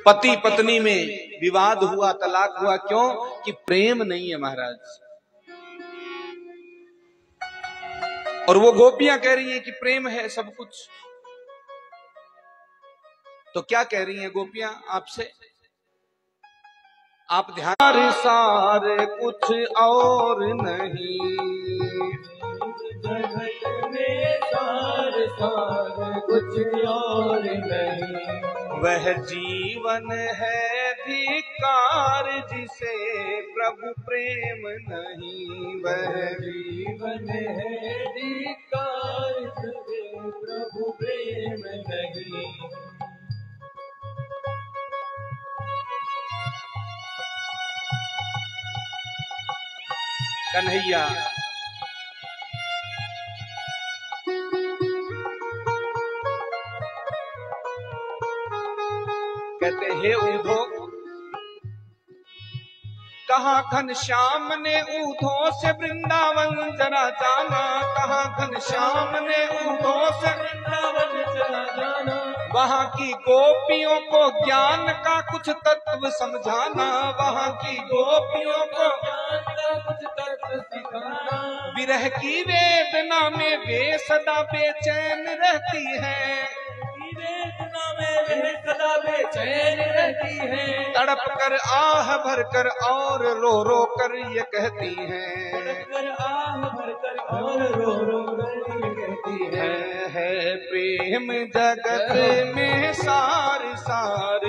पति पत्नी में विवाद हुआ, तलाक हुआ, क्यों? कि प्रेम नहीं है महाराज। और वो गोपियां कह रही हैं कि प्रेम है सब कुछ। तो क्या कह रही हैं गोपियां आपसे? आप ध्यान, सारे कुछ और नहीं, जगत में सार कुछ और नहीं, वह जीवन है धिक्कार जिसे प्रभु प्रेम नहीं, वह जीवन है धिक्कार जिसे प्रभु प्रेम नहीं। कन्हैया कहते हे ऊधो, कहा घनश्याम ने ऊधो से वृंदावन जरा जाना, कहा घनश्याम ने ऊधो से वृंदावन चला जाना, वहाँ की गोपियों को ज्ञान का कुछ तत्व समझाना, वहाँ की गोपियों को ज्ञान का कुछ तत्व सिखाना, विरह की वेदना में वे सदा बेचैन रहती है, वेदना में वे सदा बेचैन रहती है, तड़प कर आह भर कर और रो रो कर ये कहती हैं, कर आह भर कर और रो रो कर ये कहती है प्रेम जगत में सार सार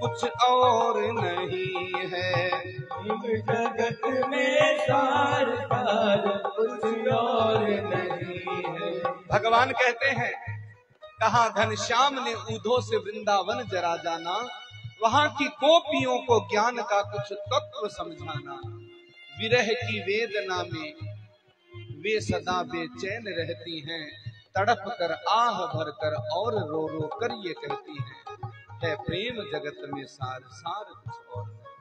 कुछ और नहीं है, जगत में सार सार कुछ और नहीं है। भगवान कहते हैं कहा घनश्याम ने ऊधो से वृंदावन जरा जाना, वहाँ की गोपियों को ज्ञान का कुछ तत्व समझाना, विरह की वेदना में वे सदा बेचैन रहती हैं, तड़प कर आह भर कर और रो रो कर ये कहती हैं, है प्रेम जगत में सार सार कुछ और नहीं।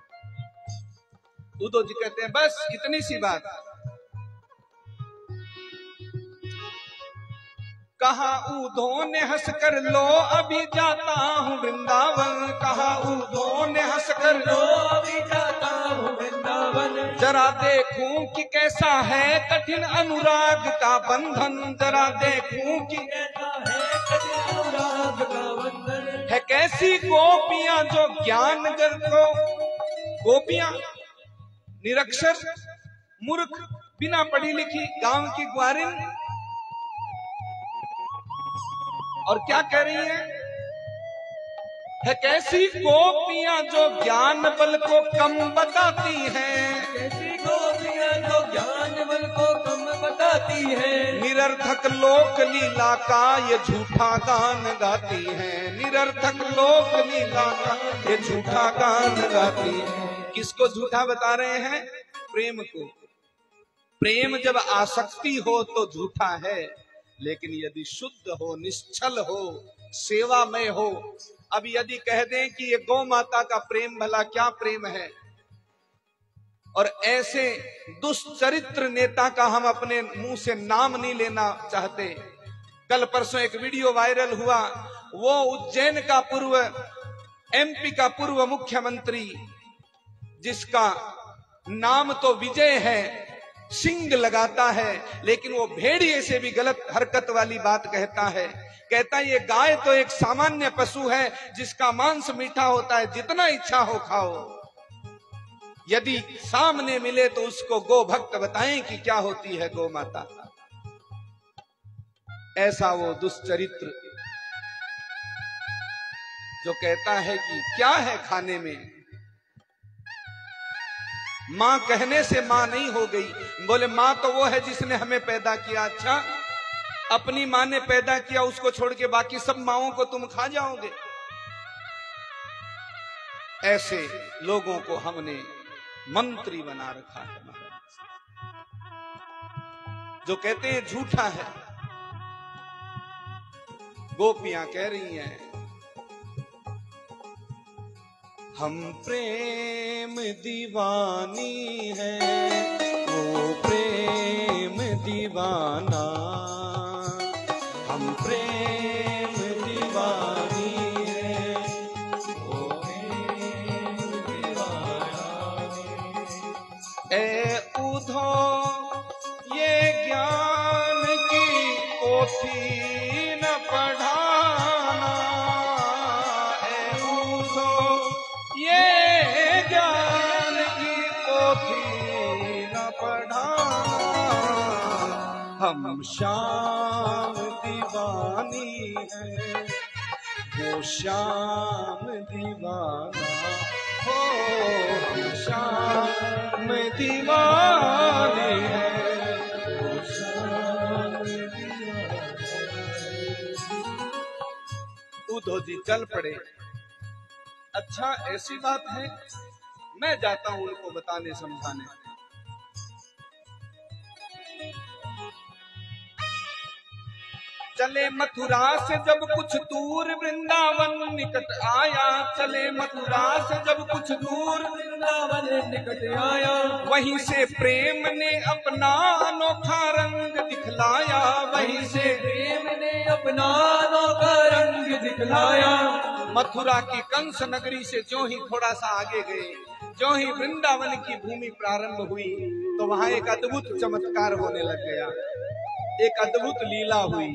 उद्धव जी कहते हैं बस इतनी सी बात। कहा ऊधो ने हंसकर लो अभी जाता हूँ वृंदावन, कहा ऊधो ने हंसकर लो अभी जाता हूँ वृंदावन, जरा देखूं कि कैसा है कठिन अनुराग का बंधन, जरा देखूं कि कैसा है कठिन अनुराग का बंधन, है कैसी गोपियां जो ज्ञान कर को, गोपियां निरक्षर मूर्ख बिना पढ़ी लिखी गांव की ग्वारिन, और क्या कह रही है कैसी गोपियां जो ज्ञान बल को कम बताती हैं, कैसी गोपियां जो ज्ञान बल को कम बताती हैं, निरर्थक लोक लीला का ये झूठा गान गाती हैं, निरर्थक लोक लीला का ये झूठा गान गाती हैं। किसको झूठा बता रहे हैं? प्रेम को। प्रेम जब आसक्ति हो तो झूठा है, लेकिन यदि शुद्ध हो, निश्चल हो, सेवामय हो, अब यदि कह दें कि ये गौ माता का प्रेम भला क्या प्रेम है, और ऐसे दुष्चरित्र नेता का हम अपने मुंह से नाम नहीं लेना चाहते। कल परसों एक वीडियो वायरल हुआ, वो उज्जैन का पूर्व एमपी का पूर्व मुख्यमंत्री, जिसका नाम तो विजय है, सिंग लगाता है, लेकिन वो भेड़िए से भी गलत हरकत वाली बात कहता है। कहता है ये गाय तो एक सामान्य पशु है जिसका मांस मीठा होता है, जितना इच्छा हो खाओ। यदि सामने मिले तो उसको गो भक्त बताएं कि क्या होती है गौ माता। ऐसा वो दुष्चरित्र जो कहता है कि क्या है खाने में, मां कहने से मां नहीं हो गई। बोले मां तो वो है जिसने हमें पैदा किया। अच्छा, अपनी मां ने पैदा किया, उसको छोड़ के बाकी सब माओं को तुम खा जाओगे। ऐसे लोगों को हमने मंत्री बना रखा है महाराज, जो कहते हैं झूठा है। गोपियां कह रही हैं हम प्रेम दीवानी है, वो प्रेम दीवाना, हम प्रेम दीवानी श्याम दीवानी है, वो श्याम दीवाना हो, हम श्याम दीवानी है, वो श्याम दीवानी। उद्धव जी चल पड़े। अच्छा ऐसी बात है, मैं जाता हूं उनको बताने समझाने। चले मथुरा से जब कुछ दूर वृंदावन निकट आया, चले मथुरा से जब कुछ दूर वृंदावन निकट आया, वहीं से प्रेम ने अपना अनोखा रंग दिखलाया, वहीं से प्रेम ने अपना अनोखा रंग दिखलाया। मथुरा की कंस नगरी से जो ही थोड़ा सा आगे गए, जो ही वृंदावन की भूमि प्रारंभ हुई, तो वहां एक अद्भुत चमत्कार होने लग गया, एक अद्भुत लीला हुई।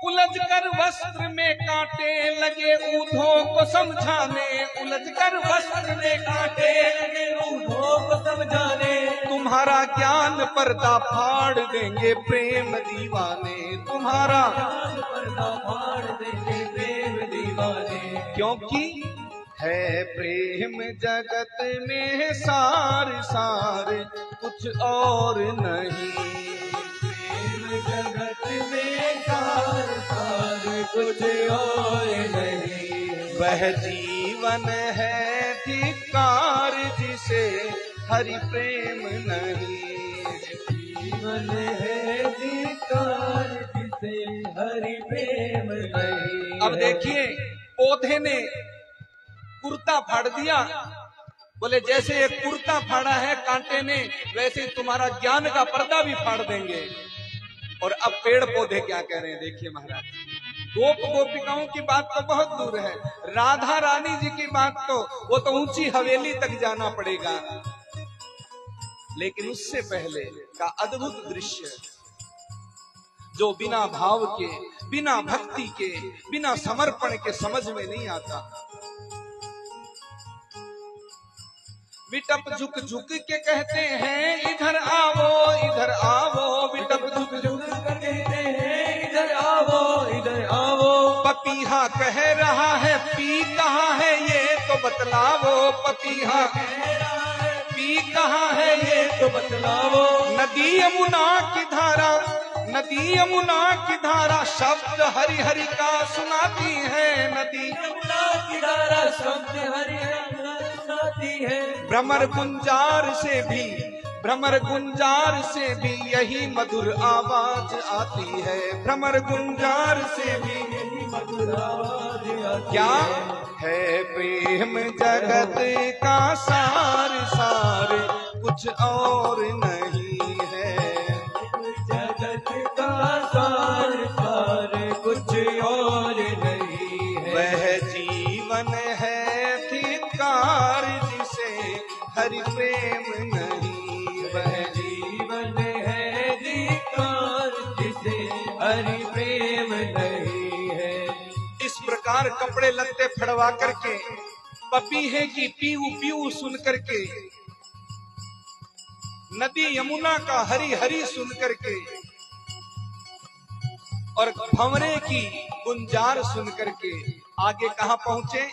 उलझकर वस्त्र में कांटे लगे ऊँटों को समझाने, उलझकर वस्त्र में कांटे लगे ऊँटों को समझाने, तुम्हारा ज्ञान पर्दा फाड़ देंगे प्रेम दीवाने, तुम्हारा ज्ञान पर्दा फाड़ देंगे प्रेम दीवाने। क्योंकि है प्रेम जगत में सार सार कुछ और नहीं, प्रेम जगत में सार सार कुछ और नहीं, वह जीवन है धिक्कार जिसे हरि प्रेम नहीं, जीवन है धिक्कार जिसे हरि प्रेम नहीं। अब देखिए पौधे ने कुर्ता फाड़ दिया, बोले जैसे एक कुर्ता फाड़ा है कांटे ने, वैसे तुम्हारा ज्ञान का पर्दा भी फाड़ देंगे। और अब पेड़ पौधे क्या कह रहे हैं, देखिए महाराज। गोप गोपिकाओं की बात तो बहुत दूर है, राधा रानी जी की बात तो वो तो ऊंची हवेली तक जाना पड़ेगा, लेकिन उससे पहले का अद्भुत दृश्य जो बिना भाव के, बिना भक्ति के, बिना समर्पण के समझ में नहीं आता। विटप झुक झुक के कहते हैं इधर आवो इधर आवो, विटप झुक झुक कहते हैं इधर आवो इधर आवो, पपीहा कह रहा है पी कहाँ है ये तो बतलावो, पपीहा कह रहा है पी कहाँ है ये तो बतलावो। नदी यमुना की धारा, नदी यमुना की धारा शब्द हरि हरि का सुनाती है, नदी यमुना की धारा शब्द हरि हरि सुनाती है। भ्रमर गुंजार से भी, भ्रमर गुंजार से भी यही मधुर आवाज आती है, भ्रमर गुंजार से भी यही मधुर आवाज आती क्या है प्रेम जगत का सार सार कुछ और नहीं है, जगत का सार सार कुछ और नहीं है। वह जीवन है धिक्कार जिसे हरि प्रेम नहीं, वह जीवन है धिक्कार जिसे हरि प्रेम नहीं है। इस प्रकार कपड़े लत्ते फड़वा करके, पपीहे की पीऊ पीऊ सुन करके, नदी यमुना का हरी हरी सुन करके और भंवरे की गुंजार सुन करके आगे कहां पहुंचे,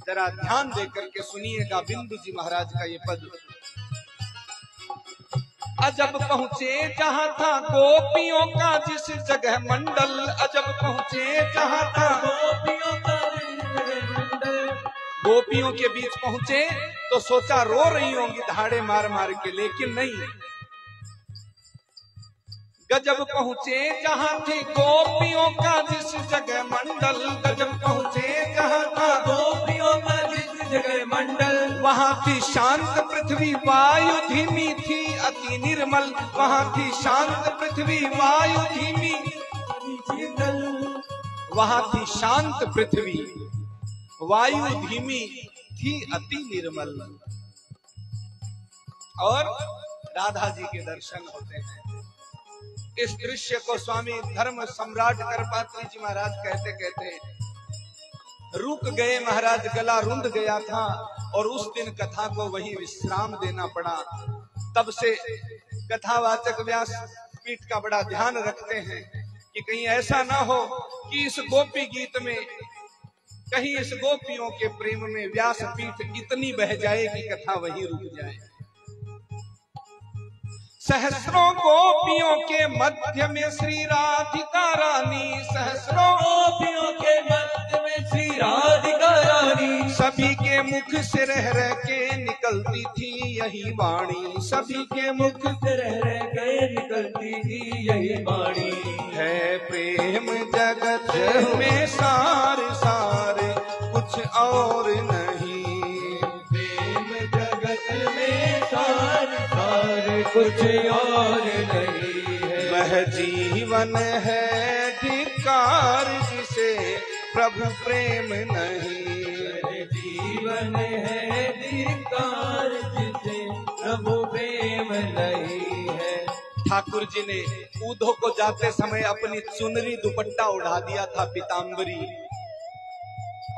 जरा ध्यान दे करके सुनिएगा बिंदु जी महाराज का ये पद। अजब पहुंचे जहां था गोपियों का जिस जगह मंडल, अजब पहुंचे जहां था गोपियों का मंडल, गोपियों के बीच पहुंचे तो सोचा रो रही होंगी धाड़े मार मार के, लेकिन नहीं। गजब पहुंचे जहां थी गोपियों का जिस जगह मंडल, गजब पहुंचे जहां था गोपियों का जिस जगह मंडल, वहां थी शांत पृथ्वी वायु धीमी थी अति निर्मल, वहां थी शांत पृथ्वी वायु धीमी, वहां थी शांत पृथ्वी वायु धीमी थी अति निर्मल। और राधा जी के दर्शन होते हैं। इस दृश्य को स्वामी धर्म सम्राट करपात्री जी महाराज कहते कहते रुक गए महाराज, गला रुंध गया था और उस दिन कथा को वही विश्राम देना पड़ा। तब से कथावाचक व्यास पीठ का बड़ा ध्यान रखते हैं कि कहीं ऐसा ना हो कि इस गोपी गीत में, कहीं इस गोपियों के प्रेम में व्यास पीठ इतनी बह जाए कि कथा वहीं रुक जाए। सहस्रों गोपियों के मध्य में श्री राधिका रानी, सहस्रों गोपियों के मध्य में श्री राधिका रानी, सभी के मुख से रह रह के निकलती थी यही वाणी, सभी के मुख से रह के निकलती थी यही वाणी। है प्रेम जगत में सार सार कुछ और नहीं, प्रेम जगत में सार सार कुछ और नहीं है। वह जीवन है धिक्कार जिसे प्रभु प्रेम नहीं, जीवन है धिक्कार जिसे प्रभु प्रेम नहीं है। ठाकुर जी ने उद्धव को जाते समय अपनी चुनरी दुपट्टा उड़ा दिया था, पीताम्बरी,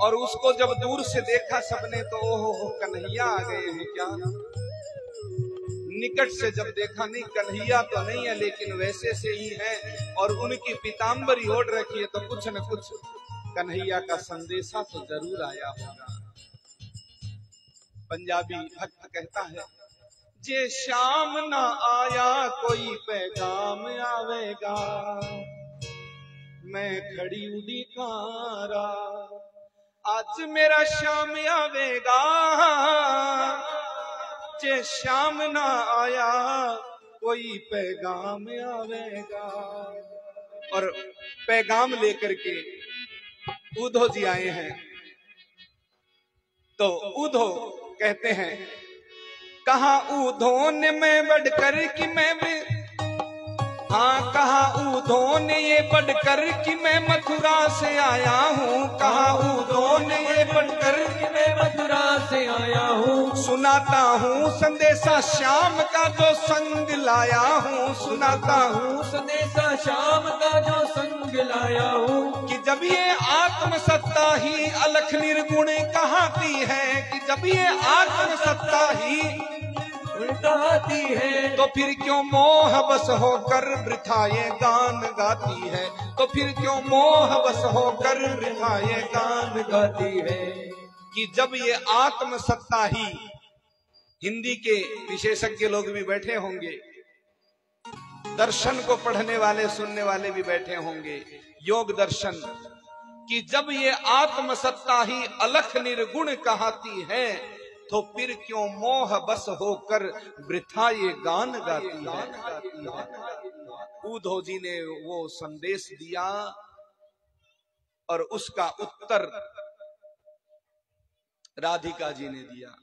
और उसको जब दूर से देखा सबने तो ओहो कन्हैया आ गए हैं क्या। निकट से जब देखा नहीं, कन्हैया तो नहीं है लेकिन वैसे से ही है, और उनकी पीताम्बरी ओढ़ रखी है, तो कुछ न कुछ कन्हैया का संदेशा तो जरूर आया होगा। पंजाबी भक्त कहता है, जे शाम ना आया कोई पैगाम आवेगा, मैं खड़ी उड़ीकारा, आज मेरा शाम आवेगा, जे शाम ना आया कोई पैगाम आवेगा। और पैगाम लेकर के उद्धव जी आए हैं, तो उद्धव कहते हैं, कहा उद्धव ने मैं बढ़कर कि मैं, हाँ कहा उद्धव ने ये बढ़कर कि मैं मथुरा से आया हूँ, कहा उद्धव ने ये बढ़कर कि मैं मथुरा से आया हूँ, सुनाता हूँ संदेशा श्याम का जो संग लाया हूँ, सुनाता हूँ संदेशा श्याम का जो संग लाया हूँ, कि जब ये आत्मसत्ता ही अलख निर्गुण कहाती है, कि जब ये आत्मसत्ता ही कहती है, तो फिर क्यों मोह बस होकर वृथा ये गान गाती है, तो फिर क्यों मोह बस होकर वृथा ये गान गाती है। कि जब ये आत्मसत्ता ही, हिंदी के विशेषज्ञ लोग भी बैठे होंगे, दर्शन को पढ़ने वाले सुनने वाले भी बैठे होंगे, योग दर्शन, कि जब ये आत्मसत्ता ही अलख निर्गुण कहाती है, तो फिर क्यों मोह बस होकर वृथा ये गान गाती है। उद्धव जी ने वो संदेश दिया और उसका उत्तर राधिका जी ने दिया।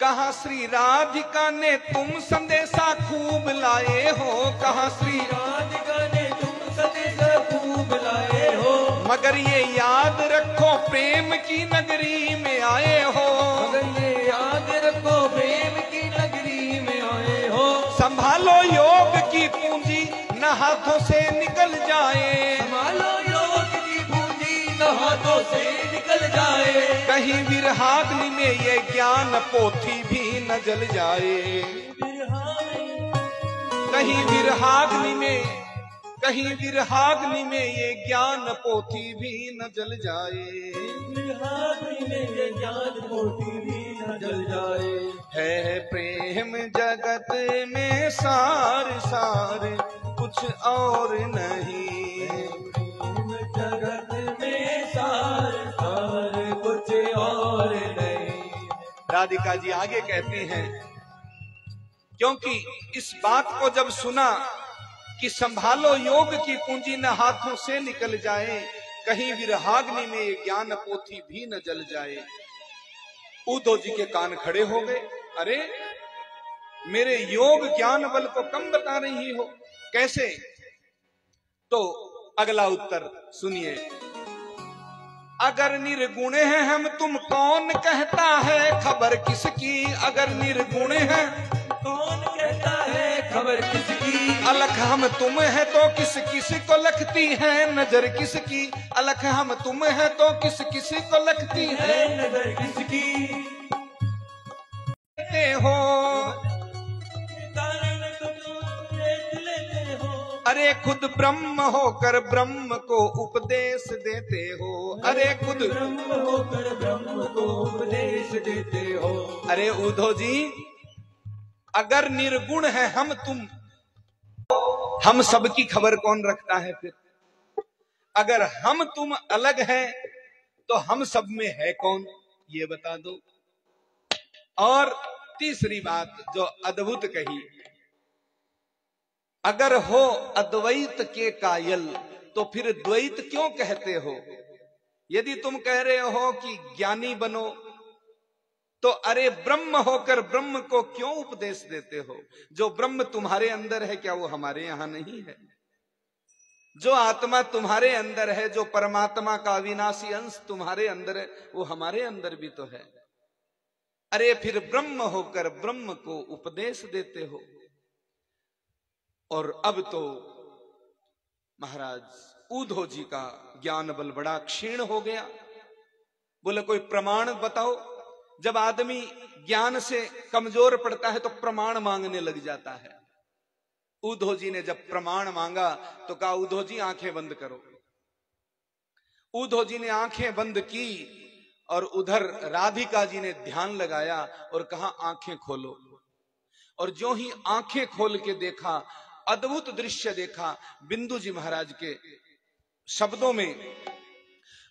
कहा श्री राधिका ने तुम संदेशा खूब लाए हो, कहा श्री राधिका ने तुम संदेशा खूब लाए हो, मगर ये याद रखो प्रेम की नगरी में आए हो, मगर ये याद रखो प्रेम की नगरी में आए हो। संभालो योग की पूंजी न हाथों से निकल जाए, संभालो योग की पूंजी न हाथों से निकल जाए, कहीं विरहाग्नि में ये ज्ञान पोथी भी न जल जाए, कहीं विरहाग्नि में, कहीं विरहाग्नि में ये ज्ञान पोथी भी न जल जाए, विरहाग्नि में ये ज्ञान पोथी भी न जल जाए। है प्रेम जगत में सार सार कुछ और नहीं, प्रेम जगत में सार सार कुछ और नहीं। राधिका जी आगे कहती हैं, क्योंकि इस बात को जब सुना कि संभालो योग की पूंजी न हाथों से निकल जाए, कहीं विरहाग्नि में ये ज्ञान पोथी भी न जल जाए, उद्धव जी के कान खड़े हो गए। अरे मेरे योग ज्ञान बल को कम बता रही हो, कैसे? तो अगला उत्तर सुनिए, अगर निर्गुण है हम तुम कौन कहता है खबर किसकी, अगर निर्गुण है कौन कहता है खबर किसकी, अलख हम तुम है तो किस किस को लखती है नजर किसकी, अलख हम तुम है तो किस किस को लखती है नजर किसकी। लेते हो, कारण तुम उपदेश लेते हो। अरे खुद ब्रह्म होकर ब्रह्म को उपदेश देते हो, अरे खुद ब्रह्म होकर ब्रह्म को उपदेश देते हो। अरे उद्धव जी, अगर निर्गुण है हम तुम, हम सबकी खबर कौन रखता है फिर? अगर हम तुम अलग हैं तो हम सब में है कौन, ये बता दो। और तीसरी बात जो अद्भुत कही, अगर हो अद्वैत के कायल तो फिर द्वैत क्यों कहते हो? यदि तुम कह रहे हो कि ज्ञानी बनो, तो अरे ब्रह्म होकर ब्रह्म को क्यों उपदेश देते हो? जो ब्रह्म तुम्हारे अंदर है, क्या वो हमारे यहां नहीं है? जो आत्मा तुम्हारे अंदर है, जो परमात्मा का अविनाशी अंश तुम्हारे अंदर है, वो हमारे अंदर भी तो है। अरे फिर ब्रह्म होकर ब्रह्म को उपदेश देते हो। और अब तो महाराज उद्धव जी का ज्ञान बल बड़ा क्षीण हो गया। बोले कोई प्रमाण बताओ। जब आदमी ज्ञान से कमजोर पड़ता है तो प्रमाण मांगने लग जाता है। उद्धव जी ने जब प्रमाण मांगा तो कहा उद्धव जी आंखें बंद करो। उद्धव जी ने आंखें बंद की और उधर राधिका जी ने ध्यान लगाया और कहा आंखें खोलो। और जो ही आंखें खोल के देखा, अद्भुत दृश्य देखा। बिंदु जी महाराज के शब्दों में,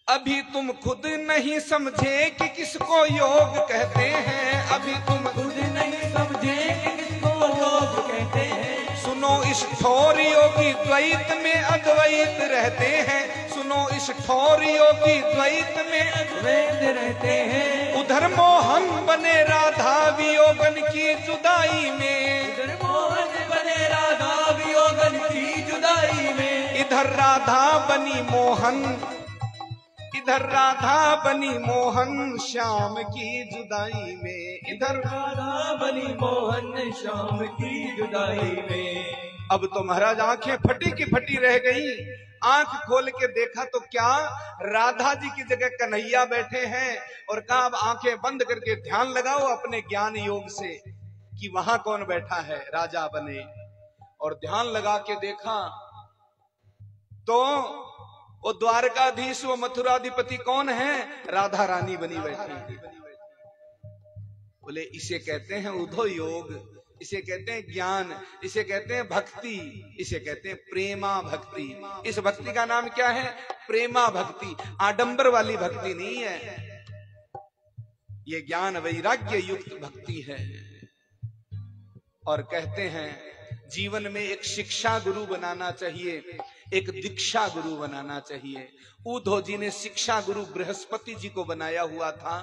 अभी तुम खुद नहीं समझे कि किसको योग कहते हैं, अभी तुम खुद नहीं समझे कि किसको योग कहते हैं। सुनो इस ठोर योगी द्वैत में अद्वैत रहते हैं, सुनो इस ठोर योगी द्वैत में अद्वैत रहते हैं। उधर मोहन बने राधा वियोगन की जुदाई में, उधर मोहन बने राधा वियोगन की जुदाई में। इधर राधा बनी मोहन, इधर राधा बनी मोहन श्याम की जुदाई में, इधर राधा बनी मोहन श्याम की जुदाई में। अब तो महाराज आंखें फटी की फटी रह गई। आंख खोल के देखा तो क्या राधा जी की जगह कन्हैया बैठे हैं। और कहा अब आंखें बंद करके ध्यान लगाओ अपने ज्ञान योग से कि वहां कौन बैठा है, राजा बने। और ध्यान लगा के देखा तो वो द्वारकाधीश, वो मथुराधिपति कौन है? राधा रानी बनी बैठी। बोले इसे कहते हैं उद्धव योग, इसे कहते हैं ज्ञान, इसे कहते हैं भक्ति, इसे कहते हैं प्रेमा भक्ति। इस भक्ति का नाम क्या है? प्रेमा भक्ति। आडंबर वाली भक्ति नहीं है, ये ज्ञान वैराग्य युक्त भक्ति है। और कहते हैं जीवन में एक शिक्षा गुरु बनाना चाहिए, एक दीक्षा गुरु बनाना चाहिए। उद्धव जी ने शिक्षा गुरु बृहस्पति जी को बनाया हुआ था,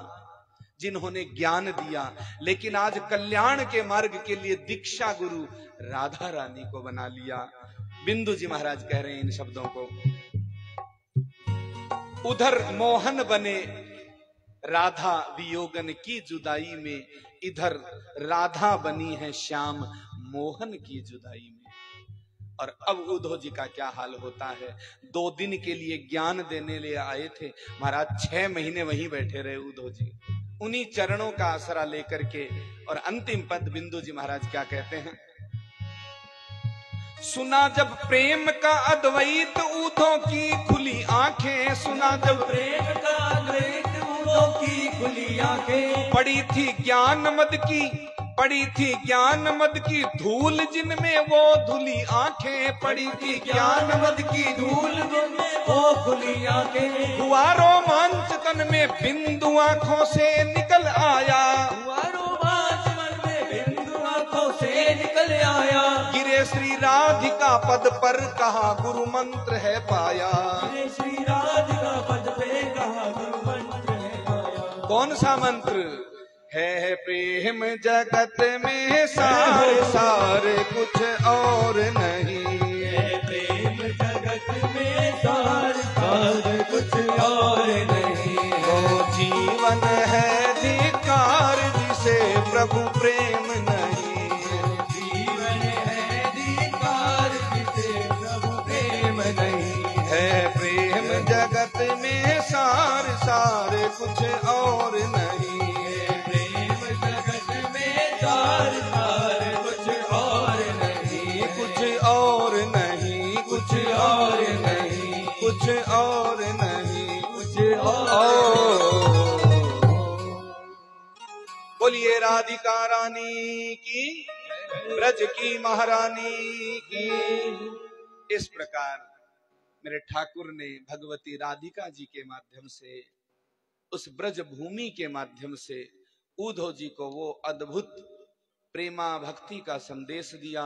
जिन्होंने ज्ञान दिया। लेकिन आज कल्याण के मार्ग के लिए दीक्षा गुरु राधा रानी को बना लिया। बिंदु जी महाराज कह रहे हैं इन शब्दों को, उधर मोहन बने राधा वियोगन की जुदाई में, इधर राधा बनी है श्याम मोहन की जुदाई में। और अब उद्धव जी का क्या हाल होता है। 2 दिन के लिए ज्ञान देने लिए आए थे महाराज, 6 महीने वहीं बैठे रहे उद्धव जी, उन्हीं चरणों का आसरा लेकर के। और अंतिम पद बिंदु जी महाराज क्या कहते हैं, सुना जब प्रेम का अद्वैत उद्धव की खुली आंखें, सुना जब प्रेम का अद्वैत उद्धव की खुली आंखें। पड़ी थी ज्ञान मद की, पड़ी थी ज्ञान मद की धूल जिनमें वो धुली आंखें, पड़ी थी ज्ञान मद की धूल जिनमें वो खुली आंखें। हुआ रोमांच तन में बिंदु आंखों से निकल आया, हुआ रोमांच मन में बिंदु आंखों से निकल आया। गिरे श्री राधिका पद पर कहा गुरु मंत्र है पाया, गिरे श्री राधिका पद पे कहा गुरु मंत्र है पाया। कौन सा मंत्र है? प्रेम जगत में सारे सारे कुछ और नहीं है। प्रेम जगत में सारे सारे कुछ और नहीं। वो जीवन है धिकार जिसे प्रभु प्रेम नहीं, जीवन है धिकार जिसे प्रभु प्रेम नहीं। है प्रेम जगत में सारे सारे कुछ और नहीं। प्रेम जगत में और नहीं, कुछ और नहीं, कुछ और नहीं, कुछ और। बोलिए राधिका रानी की, ब्रज की महारानी की। इस प्रकार मेरे ठाकुर ने भगवती राधिका जी के माध्यम से, उस ब्रज भूमि के माध्यम से उद्धव जी को वो अद्भुत प्रेमा भक्ति का संदेश दिया।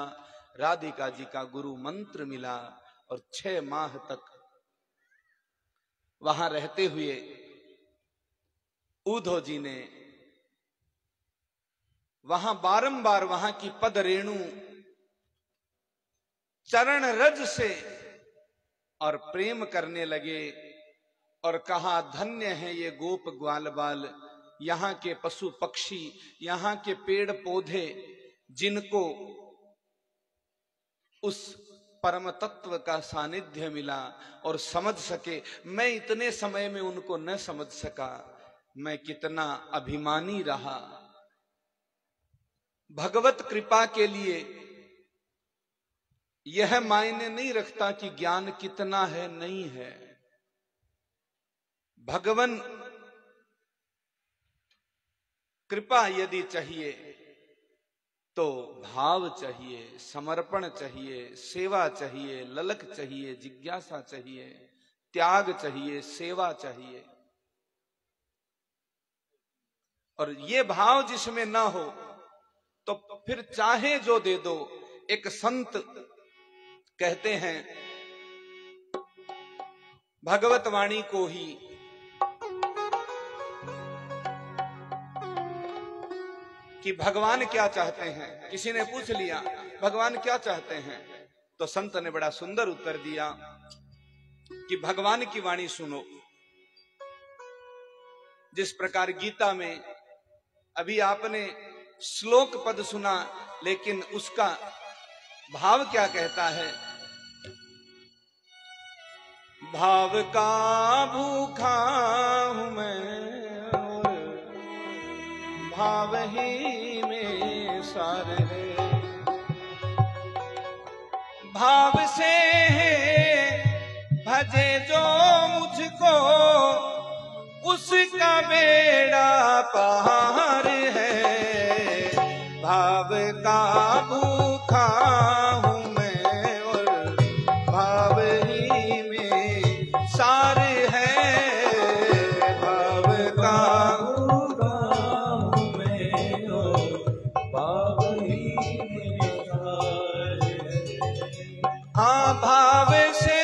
राधिका जी का गुरु मंत्र मिला और 6 माह तक वहां रहते हुए उद्धव जी ने वहां बारंबार वहां की पद रेणु चरण रज से और प्रेम करने लगे और कहा, धन्य है ये गोप ग्वाल बाल, यहाँ के पशु पक्षी, यहाँ के पेड़ पौधे, जिनको उस परम तत्व का सानिध्य मिला और समझ सके। मैं इतने समय में उनको न समझ सका, मैं कितना अभिमानी रहा। भगवत कृपा के लिए यह मायने नहीं रखता कि ज्ञान कितना है, नहीं है। भगवान कृपा यदि चाहिए तो भाव चाहिए, समर्पण चाहिए, सेवा चाहिए, ललक चाहिए, जिज्ञासा चाहिए, त्याग चाहिए, सेवा चाहिए। और ये भाव जिसमें ना हो तो फिर चाहे जो दे दो। एक संत कहते हैं, भगवत वाणी को ही कि भगवान क्या चाहते हैं। किसी ने पूछ लिया भगवान क्या चाहते हैं, तो संत ने बड़ा सुंदर उत्तर दिया कि भगवान की वाणी सुनो। जिस प्रकार गीता में अभी आपने श्लोक पद सुना, लेकिन उसका भाव क्या कहता है? भाव का भूखा हूं मैं और भाव ही में सार है। भाव से भजे जो मुझको उसका बेड़ा पार है। भाव का भूखा हूं मैं और भाव ही में सार है। भाव का भूखा हूं मैं और भाव ही में सार है। हाँ, भाव से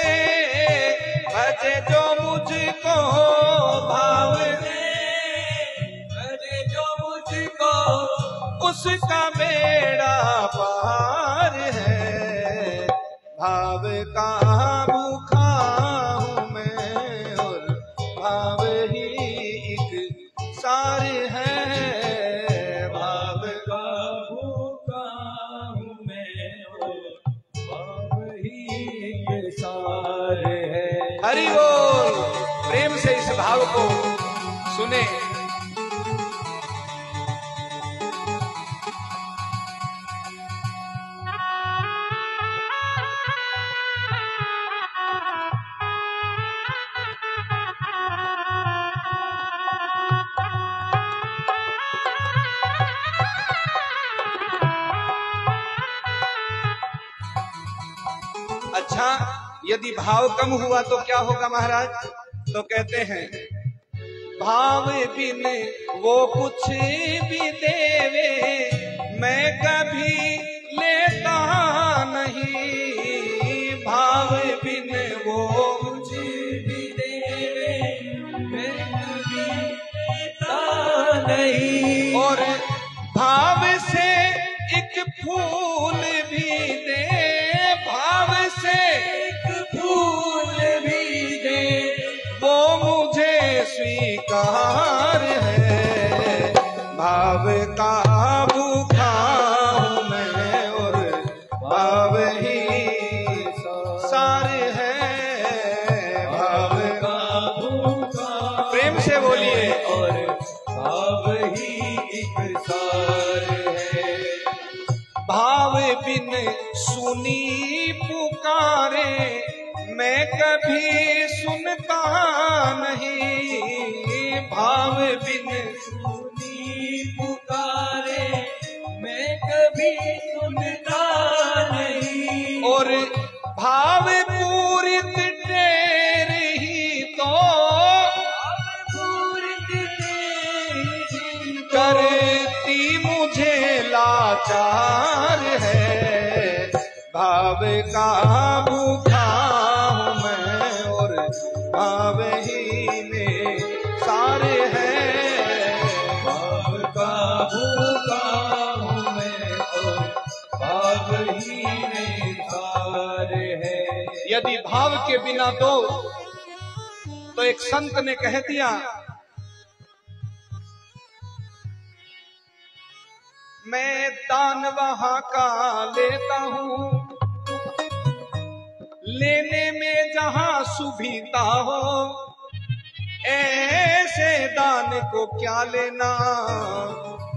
भजे जो मुझको, भाव भजे जो मुझको उसका बेड़ा पार है। भाव का भूखा हूं मैं और भाव ही एक सार है। भाव का भूखा हूं मैं और भाव ही के सार है। हरि बोल। प्रेम से इस भाव को सुने। अच्छा, यदि भाव कम हुआ तो क्या होगा महाराज? तो कहते हैं, भाव बिन वो कुछ भी देवे मैं कभी लेता नहीं। भाव बिन वो कुछ भी देवे मैं कभी लेता नहीं। और भाव से एक फूल भी दे, भाव से एक फूल भी दे वो मुझे स्वीकार है। भाव का भूखा हूं मैं और भाव ही सार है। भाव का भूखा प्रेम से बोलिए। और भाव ही पुकारे मैं कभी सुनता नहीं, भाव बिन सुनी पुकारे मैं कभी सुनता नहीं, और भाव पूरित तेरे ही तो करती मुझे लाचार है। भाव का भूखा हूँ मैं और भाव ही में सारे हैं। भाव का भूखा हूँ मैं और भाव ही में सारे हैं। यदि भाव के बिना दो तो एक संत ने कह दिया, मैं दान वहां का लेता हूं, लेने में जहां सुविधा हो, ऐसे दान को क्या लेना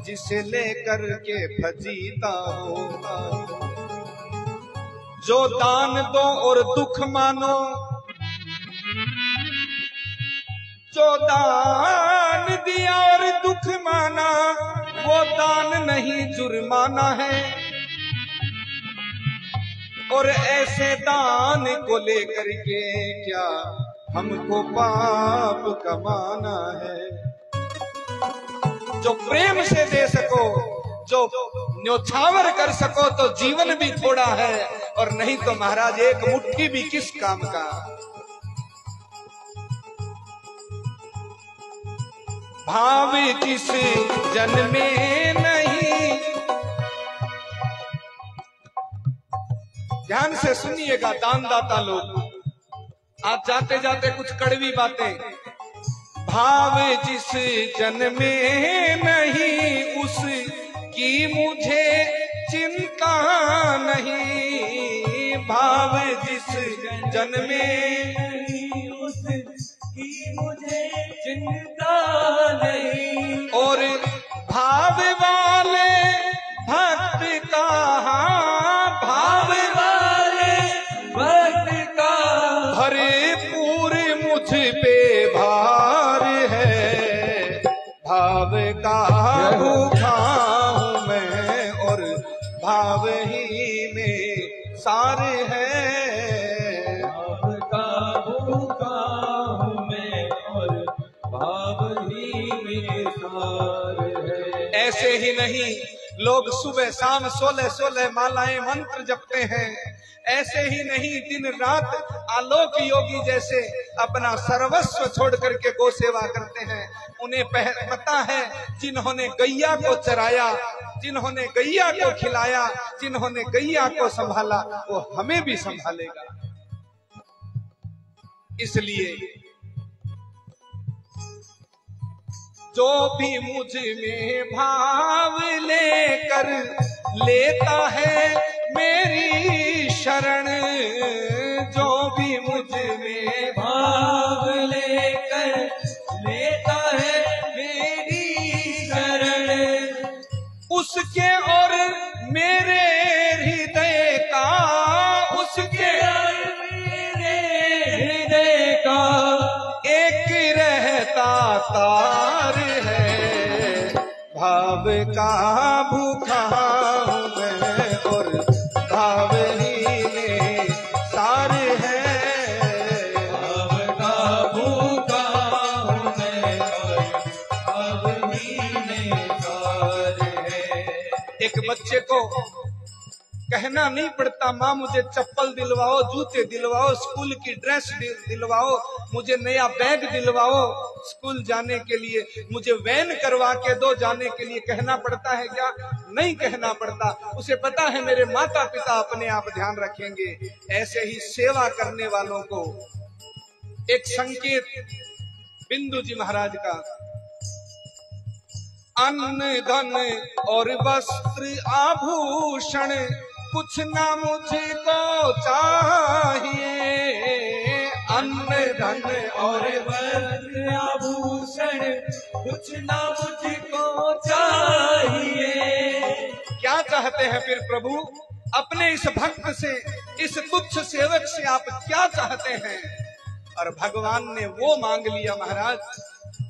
जिसे लेकर के फजीता हो। जो दान दो और दुख मानो, जो दान दिया और दुख माना, वो दान नहीं जुर्माना है। और ऐसे दान को लेकर के क्या हमको पाप कमाना है। जो प्रेम से दे सको, जो न्योछावर कर सको तो जीवन भी थोड़ा है, और नहीं तो महाराज एक मुट्ठी भी किस काम का। भाव जिस जन में नहीं, ध्यान से सुनिएगा दानदाता लोग, आज जाते जाते कुछ कड़वी बातें। भाव जिस जन में नहीं उसकी मुझे चिंता नहीं, भाव जिस जन में नहीं उसकी मुझे चिंता नहीं, और भाव वाले भक्त का, भाव वाले भक्त का भरपूर मुझ पे भार है। भाव का भूखा हूँ मैं और भाव ही में सारे हैं। भाव का भूखा हूँ मैं और भाव ही में सारे हैं। ऐसे ही नहीं लोग सुबह शाम 16-16 मालाएं मंत्र जपते हैं। ऐसे ही नहीं दिन रात आलोक योगी जैसे अपना सर्वस्व छोड़ करके गौ सेवा करते हैं। उन्हें पता है जिन्होंने गैया को चराया, जिन्होंने गैया को खिलाया, जिन्होंने गैया को संभाला, वो हमें भी संभालेगा। इसलिए जो भी मुझ में भाव लेकर लेता है मेरी शरण, जो भी मुझ में भाव लेकर लेता है मेरी शरण, उसके और मेरे हृदय का, उसके और मेरे हृदय का एक रहता तार है। भाव का भूखा हूँ मैं और भाव ही में सारे हैं। भाव का भूखा हूँ मैं और भाव ही में सारे हैं। एक बच्चे को कहना नहीं पड़ता, माँ मुझे चप्पल दिलवाओ, जूते दिलवाओ, स्कूल की ड्रेस दिलवाओ, मुझे नया बैग दिलवाओ स्कूल जाने के लिए, मुझे वैन करवा के दो जाने के लिए। कहना पड़ता है क्या? नहीं कहना पड़ता। उसे पता है मेरे माता पिता अपने आप ध्यान रखेंगे। ऐसे ही सेवा करने वालों को एक संकेत बिंदु जी महाराज का, अन्न धन और वस्त्र आभूषण कुछ ना मुझको चाहिए। अन्न धन और वस्त्र आभूषण कुछ ना मुझको चाहिए। क्या चाहते हैं फिर प्रभु? अपने इस भक्त से, इस तुच्छ सेवक से आप क्या चाहते हैं? और भगवान ने वो मांग लिया महाराज,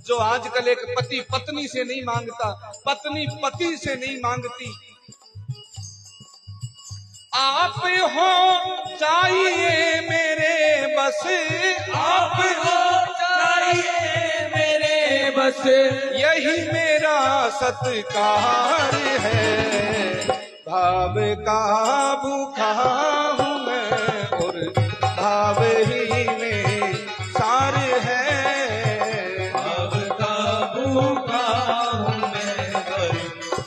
जो आजकल एक पति पत्नी से नहीं मांगता, पत्नी पति से नहीं मांगती। आप हो चाहिए मेरे बस, आप हो चाहिए मेरे बस, यही मेरा सत्कार है। भाव का भूखा हूँ मैं और भाव ही में सार है। भाव का भूखा हूँ मैं और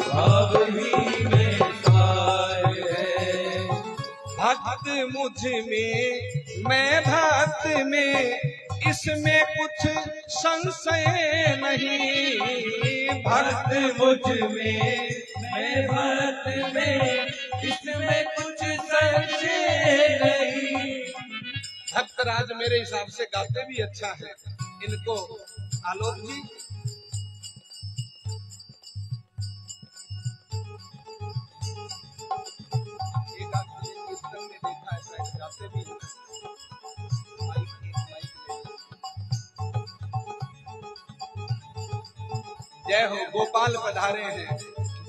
भाव ही में सार है। भक्त मुझ में, मैं भक्त में, इसमें कुछ संशय नहीं। भक्त मुझ में, मैं भक्त में, इसमें कुछ संशय नहीं। भक्तराज मेरे हिसाब से गाते भी अच्छा है। इनको आलोक जी एक आपने कीर्तन में देखा है, शायद गाते भी हैं। जय हो, गोपाल पधारे हैं।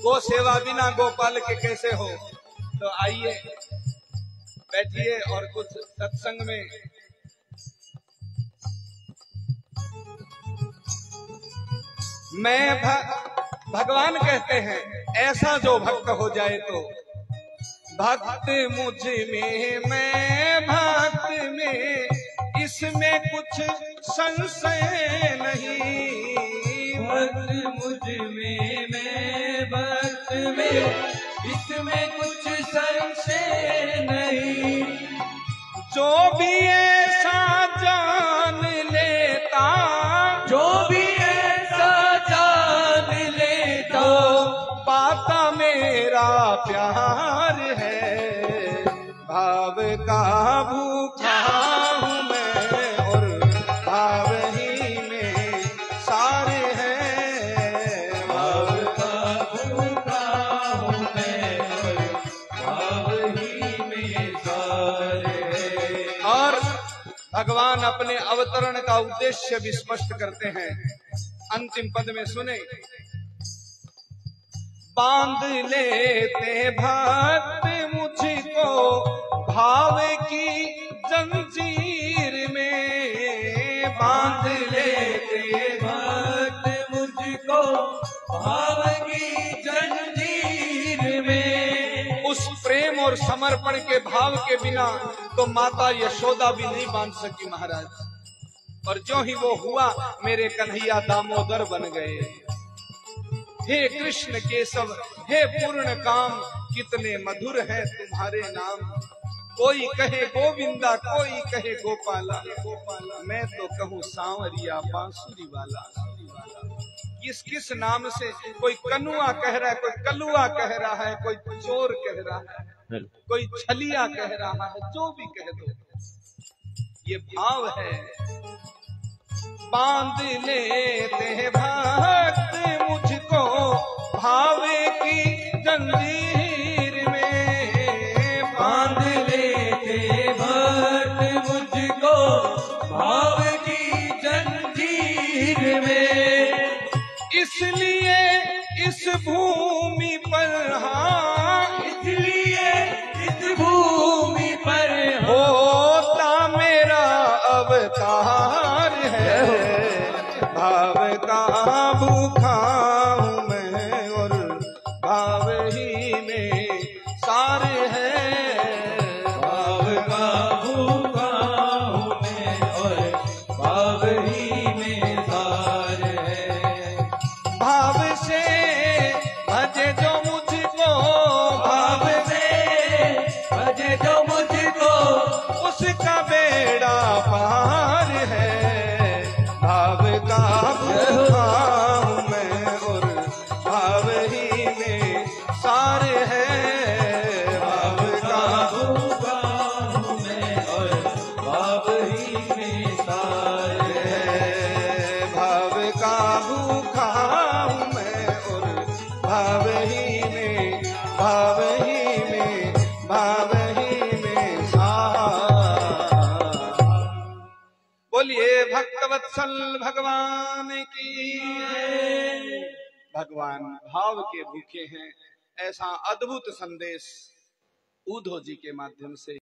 गो सेवा बिना गोपाल के कैसे हो? तो आइए बैठिए और कुछ सत्संग में भगवान कहते हैं ऐसा जो भक्त हो जाए तो भक्त मुझ में, मैं भक्त में, इसमें कुछ संशय नहीं। भक्त मुझ में, मैं भक्त में, इसमें कुछ संशय नहीं। जो भी ऐसा जान लेता, जो भी ऐसा जान लेता, पाता मेरा प्यार है। भाव का भूखा हूँ मैं और भाव ही में सार है। भाव का भूखा हूँ मैं और भाव ही में सार है। और भगवान अपने अवतरण का उद्देश्य भी स्पष्ट करते हैं। अंतिम पद में सुने, बांध लेते भक्त मुझको भाव की जंजीर में। बांध लेते भक्त मुझको भाव की जंजीर में। उस प्रेम और समर्पण के भाव के बिना तो माता यशोदा भी नहीं बांध सकी महाराज। और जो ही वो हुआ, मेरे कन्हैया दामोदर बन गए। हे कृष्ण केशव, हे पूर्ण काम, कितने मधुर है तुम्हारे नाम। कोई कहे गोविंदा, कोई कहे गोपाला, मैं तो कहूँ सांवरिया बांसुरी वाला। किस किस नाम से, कोई कनुआ कह रहा है, कोई कलुआ कह रहा है, कोई चोर कह रहा है, कोई छलिया कह रहा है, जो भी कह दो, ये भाव है। बांध लेते हैं भक्त मुझको भाव की जंजीर में। बांध लेते भक्त मुझको भाव की जंजीर में। इसलिए इस भूमि पर, हाँ इसलिए इस भूमि पर होता मेरा अवतार है। भाव का भूखा हूँ मैं और भाव ही में सार है। भाव का भूखा हूँ मैं और भाव ही में सार है। भाव से भजे जो मुझको, भाव से भजे जो मुझको, उसका बेड़ा पार है। भक्तवत्सल भगवान की। भगवान भाव के भूखे हैं, ऐसा अद्भुत संदेश उद्धव जी के माध्यम से